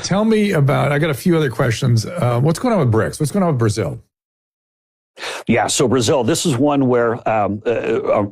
Tell me about, I got a few other questions. What's going on with BRICS? What's going on with Brazil? Yeah, so Brazil, this is one where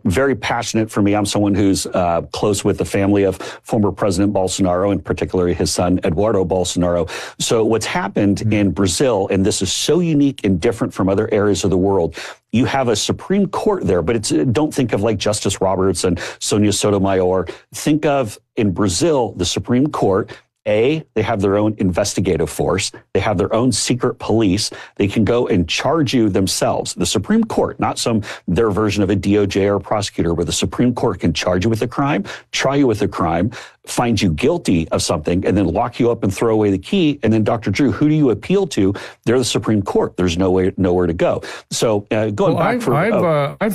very passionate for me. I'm someone who's close with the family of former President Bolsonaro, and particularly his son, Eduardo Bolsonaro. So what's happened in Brazil, and this is so unique and different from other areas of the world, you have a Supreme Court there, but don't think of like Justice Roberts and Sonia Sotomayor. Think of, in Brazil, the Supreme Court. They have their own investigative force. They have their own secret police. They can go and charge you themselves. The Supreme Court, not their version of a DOJ or a prosecutor, where the Supreme Court can charge you with a crime, try you with a crime, find you guilty of something, and then lock you up and throw away the key. And then, Dr. Drew, who do you appeal to? They're the Supreme Court. There's nowhere to go. So I've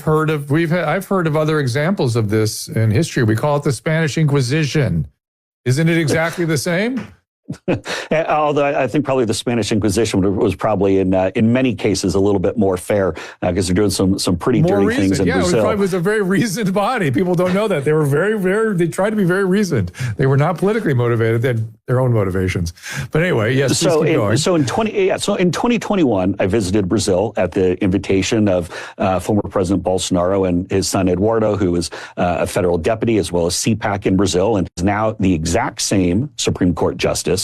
heard of other examples of this in history. We call it the Spanish Inquisition. Isn't it exactly the same? Although I think probably the Spanish Inquisition was probably in many cases a little bit more fair because they're doing some pretty dirty things in Brazil. It was a very reasoned body. People don't know that. They were they tried to be very reasoned. They were not politically motivated. They had their own motivations. But anyway, yes, so in 2021, I visited Brazil at the invitation of former President Bolsonaro and his son Eduardo, who was a federal deputy as well as CPAC in Brazil, and is now the exact same Supreme Court justice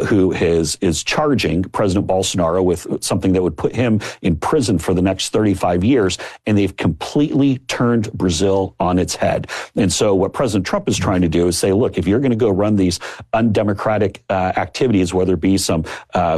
who is charging President Bolsonaro with something that would put him in prison for the next 35 years. And they've completely turned Brazil on its head. And so what President Trump is trying to do is say, look, if you're going to go run these undemocratic activities, whether it be some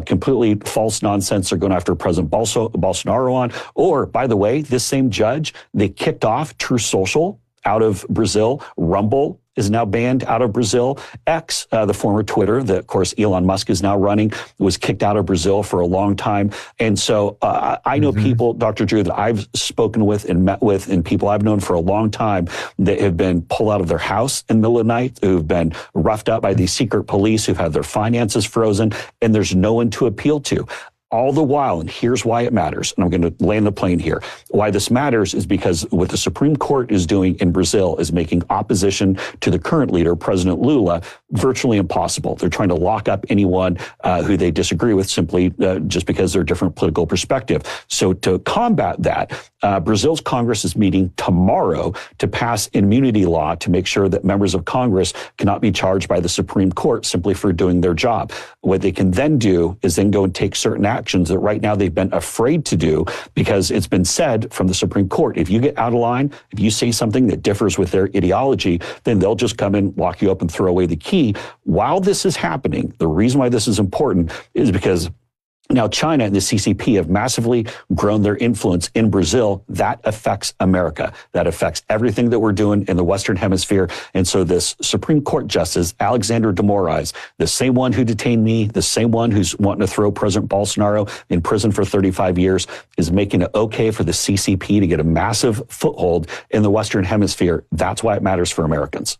completely false nonsense they're going after President Bolsonaro on, or, by the way, this same judge, they kicked off True Social out of Brazil. Rumble is now banned out of Brazil. X, the former Twitter, that of course Elon Musk is now running, was kicked out of Brazil for a long time. And so I know people, Dr. Drew, that I've spoken with and met with, and people I've known for a long time that have been pulled out of their house in the middle of the night, who've been roughed up by these secret police, who've had their finances frozen, and there's no one to appeal to. All the while, and here's why it matters, and I'm going to land the plane here. Why this matters is because what the Supreme Court is doing in Brazil is making opposition to the current leader, President Lula, virtually impossible. They're trying to lock up anyone who they disagree with simply just because they're a different political perspective. So to combat that, Brazil's Congress is meeting tomorrow to pass an immunity law to make sure that members of Congress cannot be charged by the Supreme Court simply for doing their job. What they can then do is then go and take certain actions that right now they've been afraid to do, because it's been said from the Supreme Court, if you get out of line, if you say something that differs with their ideology, then they'll just come in, lock you up, and throw away the key. While this is happening, the reason why this is important is because now China and the CCP have massively grown their influence in Brazil. That affects America. That affects everything that we're doing in the Western Hemisphere. And so this Supreme Court Justice, Alexander de Moraes, the same one who detained me, the same one who's wanting to throw President Bolsonaro in prison for 35 years, is making it okay for the CCP to get a massive foothold in the Western Hemisphere. That's why it matters for Americans.